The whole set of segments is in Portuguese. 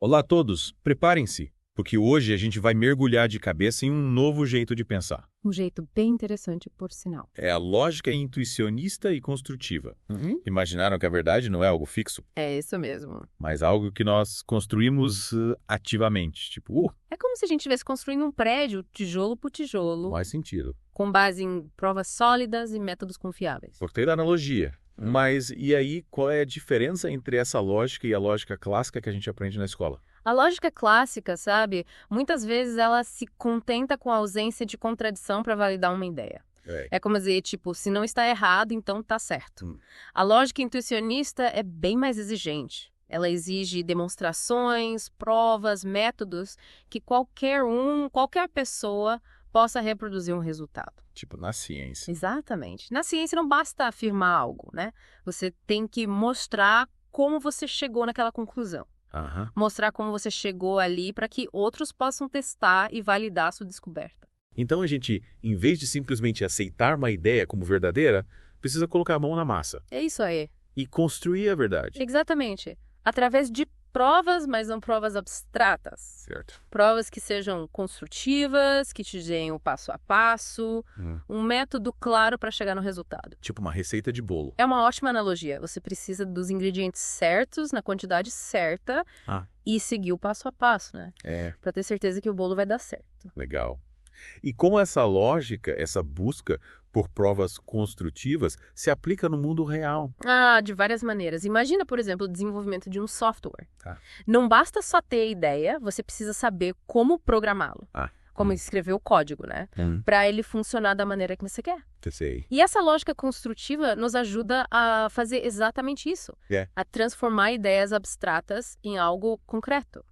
Olá a todos, preparem-se, porque hoje a gente vai mergulhar de cabeça em um novo jeito de pensar. Um jeito bem interessante, por sinal. É a lógica intuicionista e construtiva. Imaginaram que a verdade não é algo fixo, É isso mesmo. mas algo que nós construímos ativamente. Tipo, É como se a gente estivesse construindo um prédio, tijolo por tijolo, faz sentido. com base em provas sólidas e métodos confiáveis. Gostei da analogia. Mas e aí, qual é a diferença entre essa lógica e a lógica clássica que a gente aprende na escola? A lógica clássica, sabe? Muitas vezes ela se contenta com a ausência de contradição para validar uma ideia. É como dizer, tipo, se não está errado, então está certo. A lógica intuicionista é bem mais exigente. Ela exige demonstrações, provas, métodos que qualquer pessoa possa reproduzir um resultado. Tipo, na ciência. Exatamente. Na ciência não basta afirmar algo, né? Você tem que mostrar como você chegou naquela conclusão. Aham. Mostrar como você chegou ali para que outros possam testar e validar a sua descoberta. Então a gente, em vez de simplesmente aceitar uma ideia como verdadeira, precisa colocar a mão na massa É isso aí. e construir a verdade. Exatamente. Através de provas, mas não provas abstratas. Certo. Provas que sejam construtivas, que te deem o passo a passo, um método claro para chegar no resultado. Tipo uma receita de bolo. É uma ótima analogia. Você precisa dos ingredientes certos, na quantidade certa, e seguir o passo a passo, né? Para ter certeza que o bolo vai dar certo. Legal. E como essa lógica, essa busca por provas construtivas se aplica no mundo real? De várias maneiras. Imagina, por exemplo, o desenvolvimento de um software. Tá. Não basta só ter a ideia, você precisa saber como programá-lo. Como escrever o código, né? Para ele funcionar da maneira que você quer. Sei. E essa lógica construtiva nos ajuda a fazer exatamente isso. A transformar ideias abstratas em algo concreto.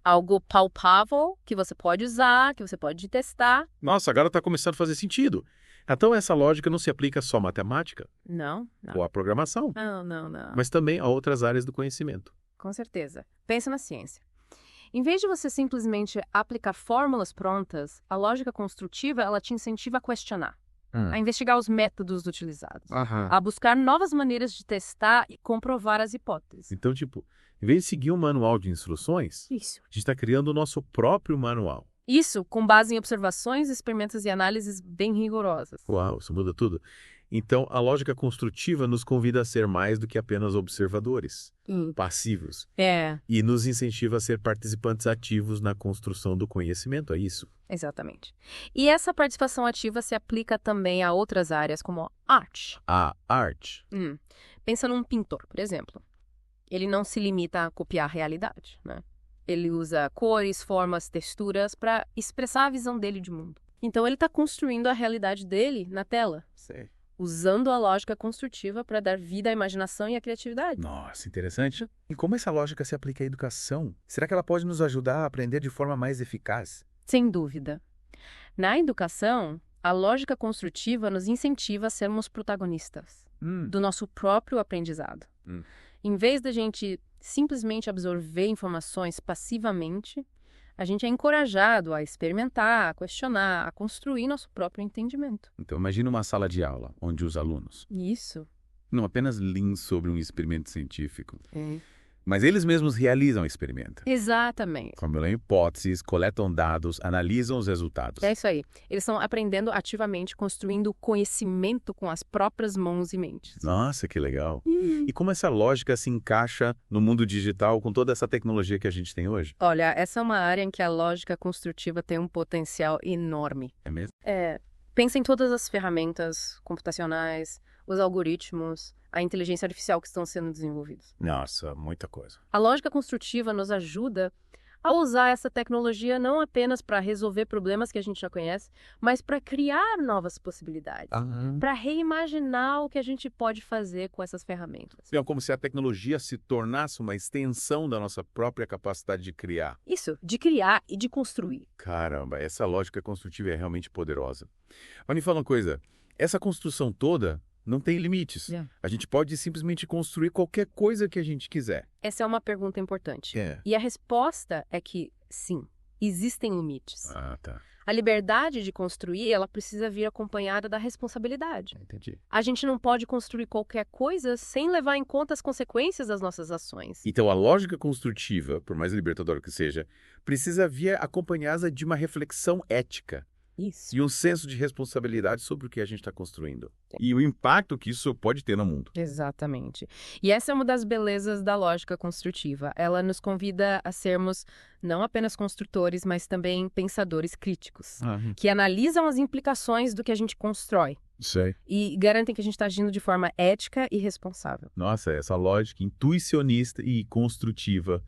Algo palpável, que você pode usar, que você pode testar. Nossa, agora está começando a fazer sentido. Então essa lógica não se aplica só à matemática Não. ou à programação, Não. mas também a outras áreas do conhecimento. Com certeza. Pensa na ciência. Em vez de você simplesmente aplicar fórmulas prontas, a lógica construtiva ela te incentiva a questionar, a investigar os métodos utilizados, a buscar novas maneiras de testar e comprovar as hipóteses. Então, tipo, em vez de seguir um manual de instruções, Isso. a gente está criando o nosso próprio manual. Isso, com base em observações, experimentos e análises bem rigorosas. Uau, isso muda tudo. Então, a lógica construtiva nos convida a ser mais do que apenas observadores, passivos, e nos incentiva a ser participantes ativos na construção do conhecimento, é isso? Exatamente. E essa participação ativa se aplica também a outras áreas, como a arte. A arte. Pensa num pintor, por exemplo. Ele não se limita a copiar a realidade, né? Ele usa cores, formas, texturas para expressar a visão dele de mundo. Então ele está construindo a realidade dele na tela. Sei. Usando a lógica construtiva para dar vida à imaginação e à criatividade. Nossa, interessante. E como essa lógica se aplica à educação? Será que ela pode nos ajudar a aprender de forma mais eficaz? Sem dúvida. Na educação, a lógica construtiva nos incentiva a sermos protagonistas do nosso próprio aprendizado. Em vez da gente simplesmente absorver informações passivamente, a gente é encorajado a experimentar, a questionar, a construir nosso próprio entendimento. Então, imagina uma sala de aula onde os alunos Isso. não apenas leem sobre um experimento científico, mas eles mesmos realizam o experimento. Exatamente. Formulam hipóteses, coletam dados, analisam os resultados. É isso aí. Eles estão aprendendo ativamente, construindo conhecimento com as próprias mãos e mentes. Nossa, que legal. E como essa lógica se encaixa no mundo digital com toda essa tecnologia que a gente tem hoje? Olha, essa é uma área em que a lógica construtiva tem um potencial enorme. É mesmo? Pensa em todas as ferramentas computacionais, os algoritmos, a inteligência artificial que estão sendo desenvolvidos. Nossa, muita coisa. A lógica construtiva nos ajuda a usar essa tecnologia não apenas para resolver problemas que a gente já conhece, mas para criar novas possibilidades, para reimaginar o que a gente pode fazer com essas ferramentas. É como se a tecnologia se tornasse uma extensão da nossa própria capacidade de criar. Isso, de criar e de construir. Caramba, essa lógica construtiva é realmente poderosa. Mas me fala uma coisa, essa construção toda não tem limites. A gente pode simplesmente construir qualquer coisa que a gente quiser. Essa é uma pergunta importante. E a resposta é que sim. existem limites. Ah, tá. A liberdade de construir, ela precisa vir acompanhada da responsabilidade. Entendi. A gente não pode construir qualquer coisa sem levar em conta as consequências das nossas ações. Então, a lógica construtiva, por mais libertadora que seja, precisa vir acompanhada de uma reflexão ética. Isso. E um senso de responsabilidade sobre o que a gente está construindo. E o impacto que isso pode ter no mundo. Exatamente. E essa é uma das belezas da lógica construtiva. Ela nos convida a sermos não apenas construtores, mas também pensadores críticos, que analisam as implicações do que a gente constrói. Sei. E garantem que a gente está agindo de forma ética e responsável. Nossa, essa lógica intuicionista e construtiva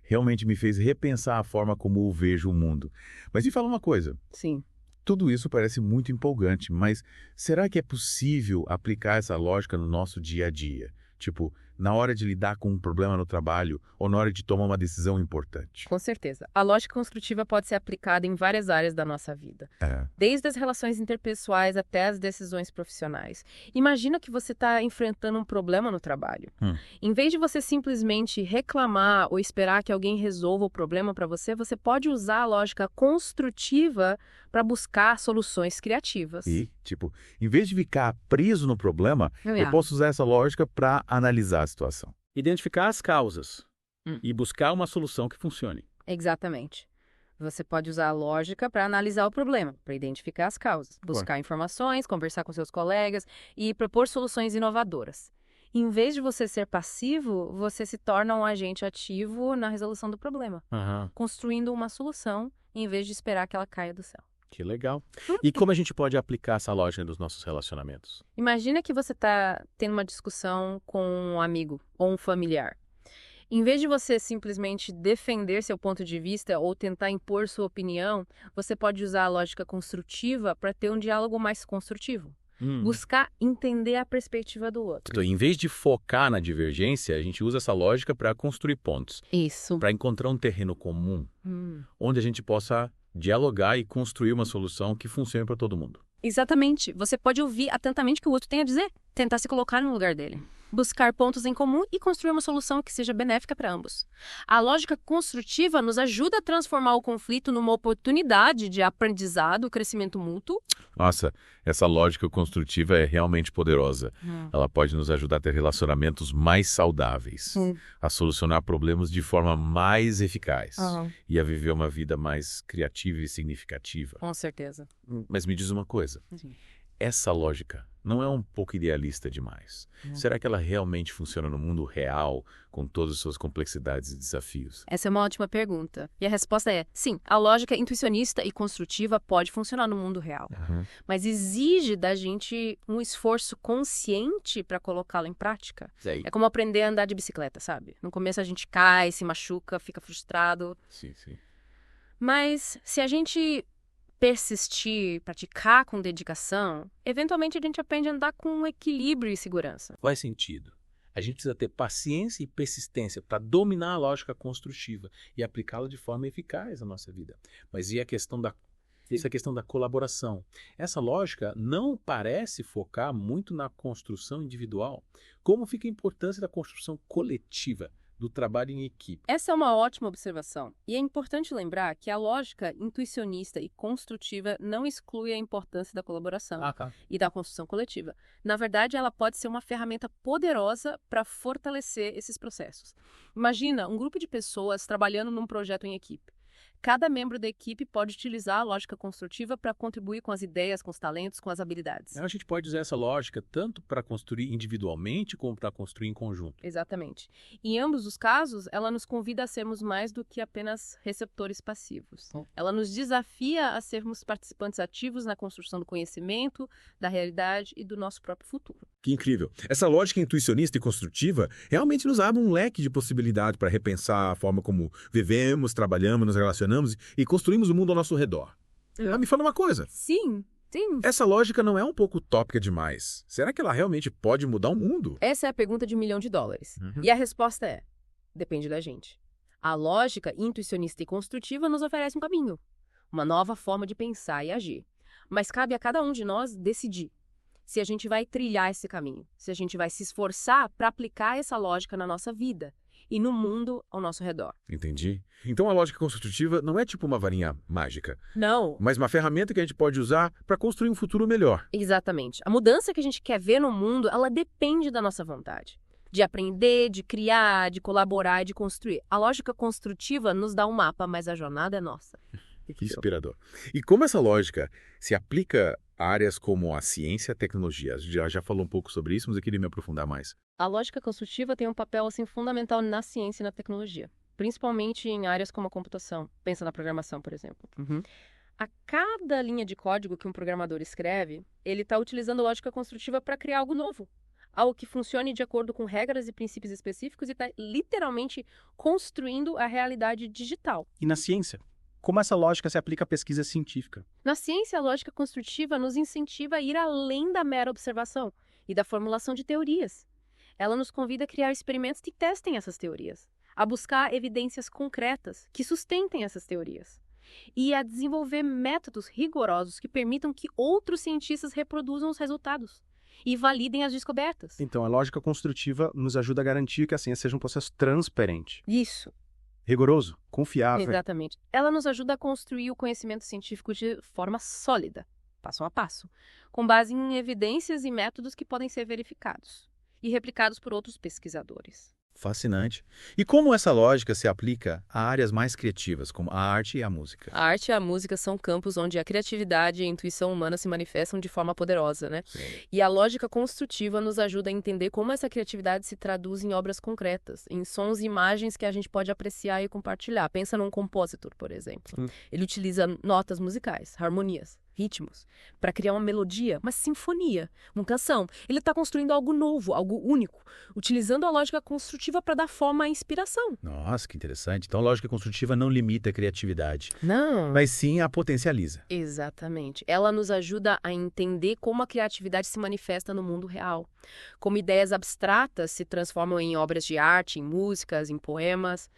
realmente me fez repensar a forma como eu vejo o mundo. Mas me fala uma coisa. Sim. Tudo isso parece muito empolgante, mas será que é possível aplicar essa lógica no nosso dia a dia? Tipo, na hora de lidar com um problema no trabalho ou na hora de tomar uma decisão importante? Com certeza. A lógica construtiva pode ser aplicada em várias áreas da nossa vida. Desde as relações interpessoais até as decisões profissionais. Imagina que você está enfrentando um problema no trabalho. Em vez de você simplesmente reclamar ou esperar que alguém resolva o problema para você, você pode usar a lógica construtiva para buscar soluções criativas. E, tipo, em vez de ficar preso no problema, eu posso usar essa lógica para analisar a situação. Identificar as causas e buscar uma solução que funcione. Exatamente. Você pode usar a lógica para analisar o problema, para identificar as causas, buscar informações, conversar com seus colegas e propor soluções inovadoras. Em vez de você ser passivo, você se torna um agente ativo na resolução do problema, construindo uma solução em vez de esperar que ela caia do céu. Que legal. E como a gente pode aplicar essa lógica nos nossos relacionamentos? Imagina que você está tendo uma discussão com um amigo ou um familiar. Em vez de você simplesmente defender seu ponto de vista ou tentar impor sua opinião, você pode usar a lógica construtiva para ter um diálogo mais construtivo. Buscar entender a perspectiva do outro. Então, em vez de focar na divergência, a gente usa essa lógica para construir pontos. Isso. Para encontrar um terreno comum, onde a gente possa dialogar e construir uma solução que funcione para todo mundo. Exatamente. Você pode ouvir atentamente o que o outro tem a dizer, tentar se colocar no lugar dele. Buscar pontos em comum e construir uma solução que seja benéfica para ambos. A lógica construtiva nos ajuda a transformar o conflito numa oportunidade de aprendizado, crescimento mútuo. Nossa, essa lógica construtiva é realmente poderosa. Ela pode nos ajudar a ter relacionamentos mais saudáveis, a solucionar problemas de forma mais eficaz e a viver uma vida mais criativa e significativa. Com certeza. Mas me diz uma coisa. Essa lógica não é um pouco idealista demais? Será que ela realmente funciona no mundo real, com todas as suas complexidades e desafios? Essa é uma ótima pergunta. E a resposta é sim, a lógica intuicionista e construtiva pode funcionar no mundo real. Mas exige da gente um esforço consciente para colocá-la em prática. Sei. É como aprender a andar de bicicleta, sabe? No começo a gente cai, se machuca, fica frustrado. Sim. Mas se a gente persistir, praticar com dedicação, eventualmente a gente aprende a andar com equilíbrio e segurança. Faz sentido. A gente precisa ter paciência e persistência para dominar a lógica construtiva e aplicá-la de forma eficaz na nossa vida. Mas e essa questão da colaboração? Essa lógica não parece focar muito na construção individual. Como fica a importância da construção coletiva, do trabalho em equipe? Essa é uma ótima observação. E é importante lembrar que a lógica intuicionista e construtiva não exclui a importância da colaboração e da construção coletiva. Na verdade, ela pode ser uma ferramenta poderosa para fortalecer esses processos. Imagina um grupo de pessoas trabalhando num projeto em equipe. Cada membro da equipe pode utilizar a lógica construtiva para contribuir com as ideias, com os talentos, com as habilidades. A gente pode usar essa lógica tanto para construir individualmente como para construir em conjunto. Exatamente. Em ambos os casos, ela nos convida a sermos mais do que apenas receptores passivos. Ela nos desafia a sermos participantes ativos na construção do conhecimento, da realidade e do nosso próprio futuro. Que incrível. Essa lógica intuicionista e construtiva realmente nos abre um leque de possibilidade para repensar a forma como vivemos, trabalhamos, nos relacionamos e construímos o mundo ao nosso redor. Me fala uma coisa. Sim. Essa lógica não é um pouco utópica demais? Será que ela realmente pode mudar o mundo? Essa é a pergunta de $1 milhão. E a resposta é: depende da gente. A lógica intuicionista e construtiva nos oferece um caminho, uma nova forma de pensar e agir. Mas cabe a cada um de nós decidir se a gente vai trilhar esse caminho, se a gente vai se esforçar para aplicar essa lógica na nossa vida. e no mundo ao nosso redor. Entendi. Então a lógica construtiva não é tipo uma varinha mágica. Não. Mas uma ferramenta que a gente pode usar para construir um futuro melhor. Exatamente. A mudança que a gente quer ver no mundo, ela depende da nossa vontade. De aprender, de criar, de colaborar e de construir. A lógica construtiva nos dá um mapa, mas a jornada é nossa. Que inspirador. E como essa lógica se aplica a áreas como a ciência e a tecnologia? A gente já falou um pouco sobre isso, mas eu queria me aprofundar mais. A lógica construtiva tem um papel assim, fundamental na ciência e na tecnologia. Principalmente em áreas como a computação. Pensa na programação, por exemplo. A cada linha de código que um programador escreve, ele está utilizando lógica construtiva para criar algo novo. Algo que funcione de acordo com regras e princípios específicos e está literalmente construindo a realidade digital. E na ciência? Como essa lógica se aplica à pesquisa científica? Na ciência, a lógica construtiva nos incentiva a ir além da mera observação e da formulação de teorias. Ela nos convida a criar experimentos que testem essas teorias, a buscar evidências concretas que sustentem essas teorias e a desenvolver métodos rigorosos que permitam que outros cientistas reproduzam os resultados e validem as descobertas. Então, a lógica construtiva nos ajuda a garantir que a ciência seja um processo transparente. Isso. Rigoroso, confiável. Exatamente. Ela nos ajuda a construir o conhecimento científico de forma sólida, passo a passo, com base em evidências e métodos que podem ser verificados e replicados por outros pesquisadores. Fascinante. E como essa lógica se aplica a áreas mais criativas, como a arte e a música? A arte e a música são campos onde a criatividade e a intuição humana se manifestam de forma poderosa, né? Sim. E a lógica construtiva nos ajuda a entender como essa criatividade se traduz em obras concretas, em sons e imagens que a gente pode apreciar e compartilhar. Pensa num compositor, por exemplo. Ele utiliza notas musicais, harmonias, ritmos, para criar uma melodia, uma sinfonia, uma canção. Ele está construindo algo novo, algo único, utilizando a lógica construtiva para dar forma à inspiração. Nossa, que interessante. Então a lógica construtiva não limita a criatividade, Não. mas sim a potencializa. Exatamente. Ela nos ajuda a entender como a criatividade se manifesta no mundo real. Como ideias abstratas se transformam em obras de arte, em músicas, em poemas,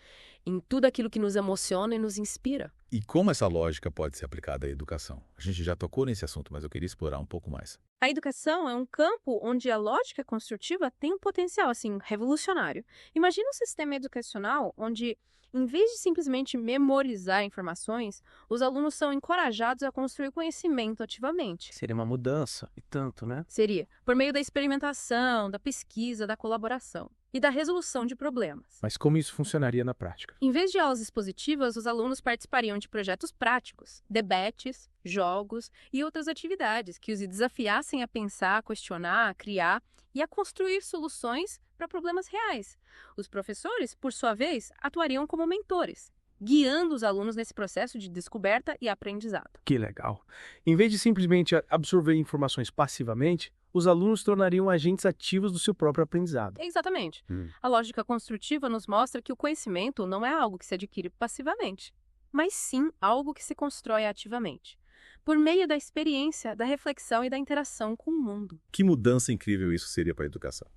em tudo aquilo que nos emociona e nos inspira. E como essa lógica pode ser aplicada à educação? A gente já tocou nesse assunto, mas eu queria explorar um pouco mais. A educação é um campo onde a lógica construtiva tem um potencial, assim, revolucionário. Imagina um sistema educacional onde, em vez de simplesmente memorizar informações, os alunos são encorajados a construir conhecimento ativamente. Seria uma mudança, e tanto, né? Seria por meio da experimentação, da pesquisa, da colaboração e da resolução de problemas. Mas como isso funcionaria na prática? Em vez de aulas expositivas, os alunos participariam de projetos práticos, debates, jogos e outras atividades que os desafiassem a pensar, a questionar, a criar e a construir soluções para problemas reais. Os professores, por sua vez, atuariam como mentores, guiando os alunos nesse processo de descoberta e aprendizado. Que legal. Em vez de simplesmente absorver informações passivamente, os alunos tornariam agentes ativos do seu próprio aprendizado. Exatamente. A lógica construtiva nos mostra que o conhecimento não é algo que se adquire passivamente, mas sim algo que se constrói ativamente, por meio da experiência, da reflexão e da interação com o mundo. Que mudança incrível isso seria para a educação.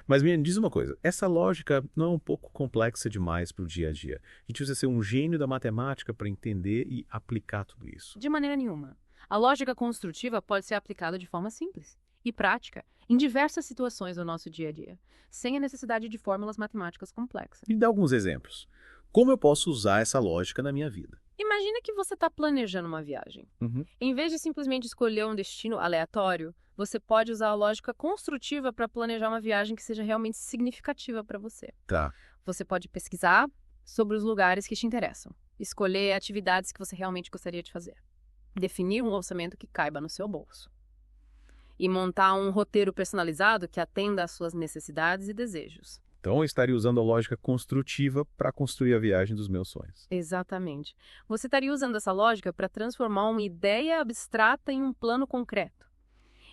Mas me diz uma coisa, essa lógica não é um pouco complexa demais para o dia a dia? A gente precisa ser um gênio da matemática para entender e aplicar tudo isso? De maneira nenhuma. A lógica construtiva pode ser aplicada de forma simples e prática em diversas situações do nosso dia a dia, sem a necessidade de fórmulas matemáticas complexas. Me dá alguns exemplos. Como eu posso usar essa lógica na minha vida? Imagina que você está planejando uma viagem. Em vez de simplesmente escolher um destino aleatório, você pode usar a lógica construtiva para planejar uma viagem que seja realmente significativa para você. Tá. Você pode pesquisar sobre os lugares que te interessam, escolher atividades que você realmente gostaria de fazer, definir um orçamento que caiba no seu bolso e montar um roteiro personalizado que atenda às suas necessidades e desejos. Então eu estaria usando a lógica construtiva para construir a viagem dos meus sonhos. Exatamente. Você estaria usando essa lógica para transformar uma ideia abstrata em um plano concreto,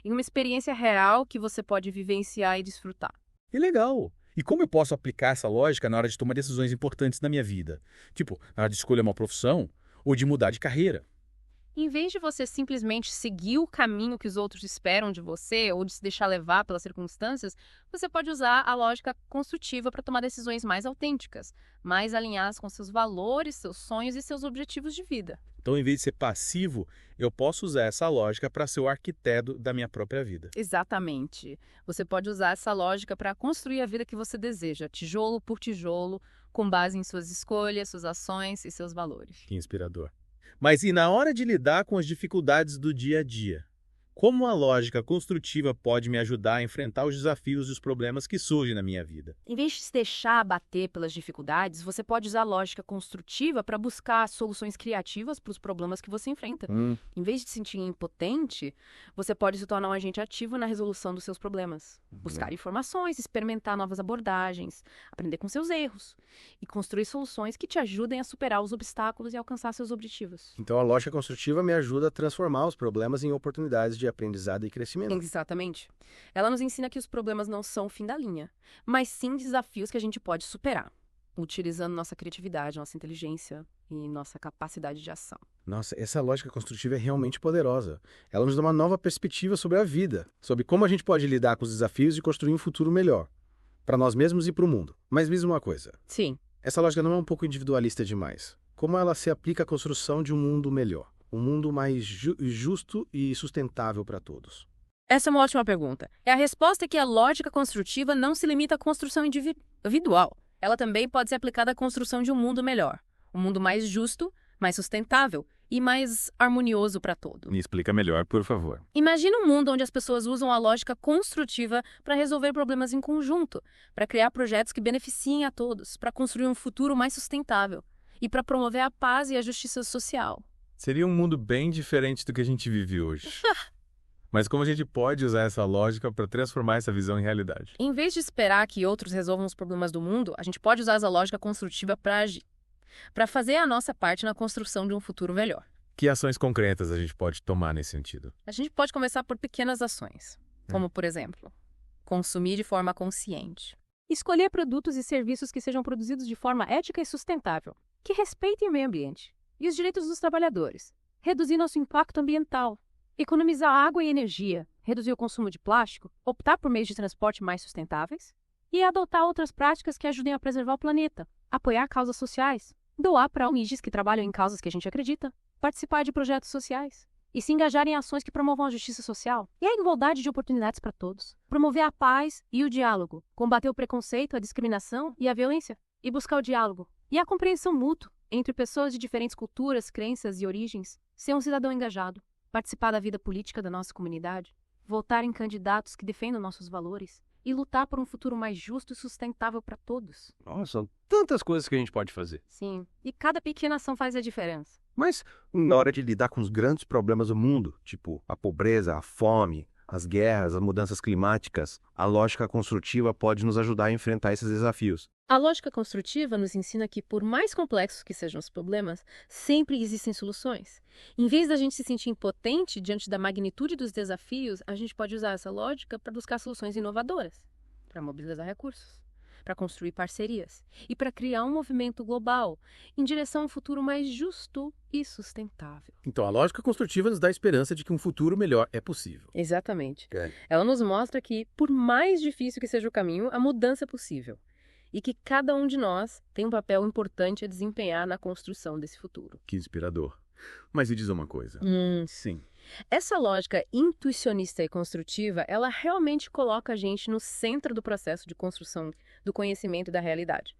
em uma experiência real que você pode vivenciar e desfrutar. Que legal! E como eu posso aplicar essa lógica na hora de tomar decisões importantes na minha vida? Tipo, na hora de escolher uma profissão ou de mudar de carreira? Em vez de você simplesmente seguir o caminho que os outros esperam de você ou de se deixar levar pelas circunstâncias, você pode usar a lógica construtiva para tomar decisões mais autênticas, mais alinhadas com seus valores, seus sonhos e seus objetivos de vida. Então, em vez de ser passivo, eu posso usar essa lógica para ser o arquiteto da minha própria vida. Exatamente. Você pode usar essa lógica para construir a vida que você deseja, tijolo por tijolo, com base em suas escolhas, suas ações e seus valores. Que inspirador. Mas e na hora de lidar com as dificuldades do dia a dia? Como a lógica construtiva pode me ajudar a enfrentar os desafios e os problemas que surgem na minha vida? Em vez de se deixar abater pelas dificuldades, você pode usar a lógica construtiva para buscar soluções criativas para os problemas que você enfrenta. Em vez de se sentir impotente, você pode se tornar um agente ativo na resolução dos seus problemas. Buscar informações, experimentar novas abordagens, aprender com seus erros e construir soluções que te ajudem a superar os obstáculos e alcançar seus objetivos. Então a lógica construtiva me ajuda a transformar os problemas em oportunidades de aprendizado e crescimento. Exatamente. Ela nos ensina que os problemas não são o fim da linha, mas sim desafios que a gente pode superar, utilizando nossa criatividade, nossa inteligência e nossa capacidade de ação. Nossa, essa lógica construtiva é realmente poderosa. Ela nos dá uma nova perspectiva sobre a vida, sobre como a gente pode lidar com os desafios e construir um futuro melhor, para nós mesmos e para o mundo. Mas me diz uma coisa. Sim. Essa lógica não é um pouco individualista demais? Como ela se aplica à construção de um mundo melhor? Um mundo mais justo e sustentável para todos? Essa é uma ótima pergunta. A resposta é que a lógica construtiva não se limita à construção individual. Ela também pode ser aplicada à construção de um mundo melhor. Um mundo mais justo, mais sustentável e mais harmonioso para todos. Me explica melhor, por favor. Imagina um mundo onde as pessoas usam a lógica construtiva para resolver problemas em conjunto, para criar projetos que beneficiem a todos, para construir um futuro mais sustentável e para promover a paz e a justiça social. Seria um mundo bem diferente do que a gente vive hoje. Mas como a gente pode usar essa lógica para transformar essa visão em realidade? Em vez de esperar que outros resolvam os problemas do mundo, a gente pode usar essa lógica construtiva para agir, para fazer a nossa parte na construção de um futuro melhor. Que ações concretas a gente pode tomar nesse sentido? A gente pode começar por pequenas ações, como, por exemplo, consumir de forma consciente. Escolher produtos e serviços que sejam produzidos de forma ética e sustentável, que respeitem o meio ambiente e os direitos dos trabalhadores. Reduzir nosso impacto ambiental. Economizar água e energia. Reduzir o consumo de plástico. Optar por meios de transporte mais sustentáveis. E adotar outras práticas que ajudem a preservar o planeta. Apoiar causas sociais. Doar para ONGs que trabalham em causas que a gente acredita. Participar de projetos sociais. E se engajar em ações que promovam a justiça social e a igualdade de oportunidades para todos. Promover a paz e o diálogo. Combater o preconceito, a discriminação e a violência. E buscar o diálogo e a compreensão mútua entre pessoas de diferentes culturas, crenças e origens. Ser um cidadão engajado. Participar da vida política da nossa comunidade. Votar em candidatos que defendam nossos valores. E lutar por um futuro mais justo e sustentável para todos. Nossa, são tantas coisas que a gente pode fazer. Sim, e cada pequena ação faz a diferença. Mas na hora de lidar com os grandes problemas do mundo, tipo a pobreza, a fome, as guerras, as mudanças climáticas, a lógica construtiva pode nos ajudar a enfrentar esses desafios. A lógica construtiva nos ensina que, por mais complexos que sejam os problemas, sempre existem soluções. Em vez da gente se sentir impotente diante da magnitude dos desafios, a gente pode usar essa lógica para buscar soluções inovadoras, para mobilizar recursos, para construir parcerias e para criar um movimento global em direção a um futuro mais justo e sustentável. Então, a lógica construtiva nos dá a esperança de que um futuro melhor é possível. Exatamente. Ela nos mostra que, por mais difícil que seja o caminho, a mudança é possível. E que cada um de nós tem um papel importante a desempenhar na construção desse futuro. Que inspirador. Mas me diz uma coisa. Sim. Essa lógica intuicionista e construtiva, ela realmente coloca a gente no centro do processo de construção do conhecimento e da realidade.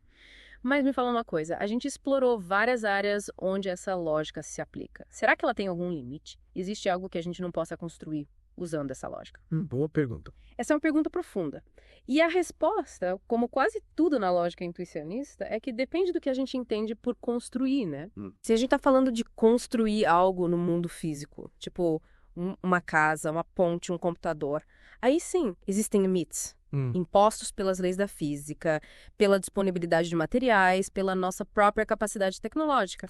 Mas me fala uma coisa, a gente explorou várias áreas onde essa lógica se aplica. Será que ela tem algum limite? Existe algo que a gente não possa construir usando essa lógica? Boa pergunta. Essa é uma pergunta profunda. E a resposta, como quase tudo na lógica intuicionista, é que depende do que a gente entende por construir, né? Se a gente está falando de construir algo no mundo físico, tipo uma casa, uma ponte, um computador, aí sim, existem limites. Impostos pelas leis da física, pela disponibilidade de materiais, pela nossa própria capacidade tecnológica.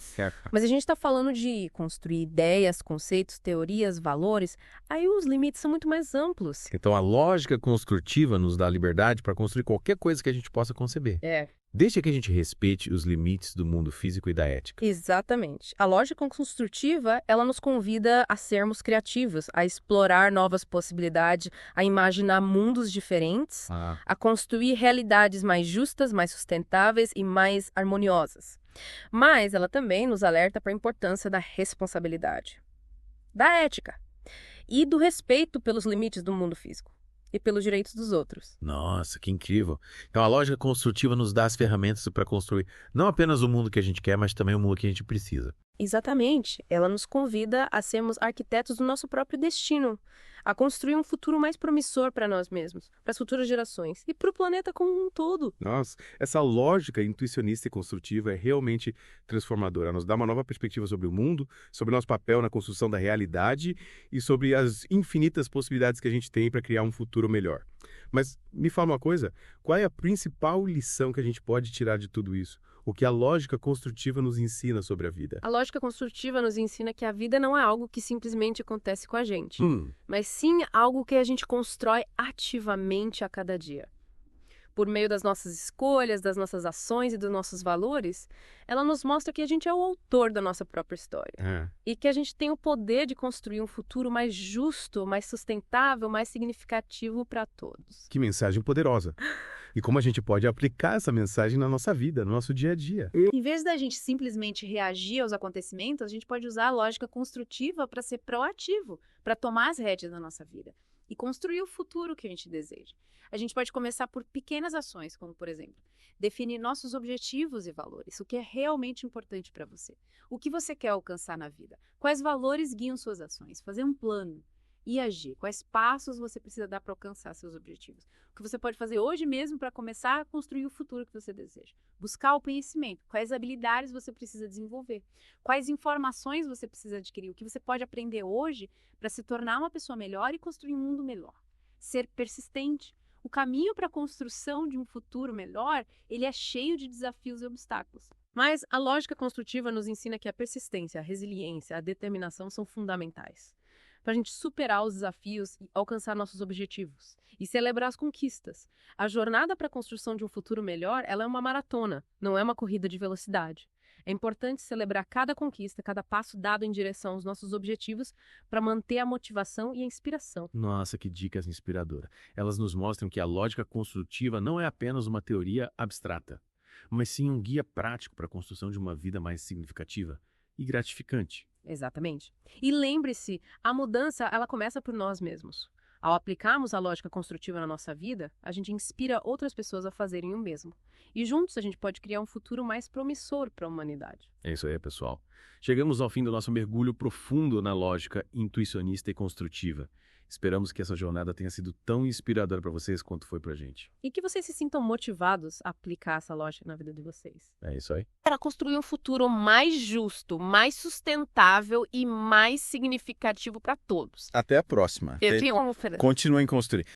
Mas a gente está falando de construir ideias, conceitos, teorias, valores, aí os limites são muito mais amplos. Então, a lógica construtiva nos dá a liberdade para construir qualquer coisa que a gente possa conceber. Desde que a gente respeite os limites do mundo físico e da ética. Exatamente. A lógica construtiva, ela nos convida a sermos criativos, a explorar novas possibilidades, a imaginar mundos diferentes, a construir realidades mais justas, mais sustentáveis e mais harmoniosas. Mas ela também nos alerta para a importância da responsabilidade, da ética e do respeito pelos limites do mundo físico e pelos direitos dos outros. Nossa, que incrível. Então a lógica construtiva nos dá as ferramentas para construir não apenas o mundo que a gente quer, mas também o mundo que a gente precisa. Exatamente. Ela nos convida a sermos arquitetos do nosso próprio destino, a construir um futuro mais promissor para nós mesmos, para as futuras gerações e para o planeta como um todo. Nossa, essa lógica intuicionista e construtiva é realmente transformadora. Ela nos dá uma nova perspectiva sobre o mundo, sobre o nosso papel na construção da realidade e sobre as infinitas possibilidades que a gente tem para criar um futuro melhor. Mas me fala uma coisa, qual é a principal lição que a gente pode tirar de tudo isso? O que a lógica construtiva nos ensina sobre a vida? A lógica construtiva nos ensina que a vida não é algo que simplesmente acontece com a gente, mas sim algo que a gente constrói ativamente a cada dia. Por meio das nossas escolhas, das nossas ações e dos nossos valores, ela nos mostra que a gente é o autor da nossa própria história. E que a gente tem o poder de construir um futuro mais justo, mais sustentável, mais significativo para todos. Que mensagem poderosa! E como a gente pode aplicar essa mensagem na nossa vida, no nosso dia a dia? Em vez da gente simplesmente reagir aos acontecimentos, a gente pode usar a lógica construtiva para ser proativo, para tomar as rédeas da nossa vida e construir o futuro que a gente deseja. A gente pode começar por pequenas ações, como, por exemplo, definir nossos objetivos e valores, o que é realmente importante para você. O que você quer alcançar na vida? Quais valores guiam suas ações? Fazer um plano e agir. Quais passos você precisa dar para alcançar seus objetivos? O que você pode fazer hoje mesmo para começar a construir o futuro que você deseja? Buscar o conhecimento. Quais habilidades você precisa desenvolver? Quais informações você precisa adquirir? O que você pode aprender hoje para se tornar uma pessoa melhor e construir um mundo melhor? Ser persistente. O caminho para a construção de um futuro melhor, ele é cheio de desafios e obstáculos. Mas a lógica construtiva nos ensina que a persistência, a resiliência, a determinação são fundamentais para a gente superar os desafios e alcançar nossos objetivos e celebrar as conquistas. A jornada para a construção de um futuro melhor, ela é uma maratona, não é uma corrida de velocidade. É importante celebrar cada conquista, cada passo dado em direção aos nossos objetivos para manter a motivação e a inspiração. Nossa, que dicas inspiradoras. Elas nos mostram que a lógica construtiva não é apenas uma teoria abstrata, mas sim um guia prático para a construção de uma vida mais significativa e gratificante. Exatamente. E lembre-se, a mudança ela começa por nós mesmos. Ao aplicarmos a lógica construtiva na nossa vida, a gente inspira outras pessoas a fazerem o mesmo. E juntos a gente pode criar um futuro mais promissor para a humanidade. É isso aí, pessoal. Chegamos ao fim do nosso mergulho profundo na lógica intuicionista e construtiva. Esperamos que essa jornada tenha sido tão inspiradora para vocês quanto foi para a gente. E que vocês se sintam motivados a aplicar essa lógica na vida de vocês. É isso aí. Para construir um futuro mais justo, mais sustentável e mais significativo para todos. Até a próxima. Eu tenho uma oferta. Continuem construindo.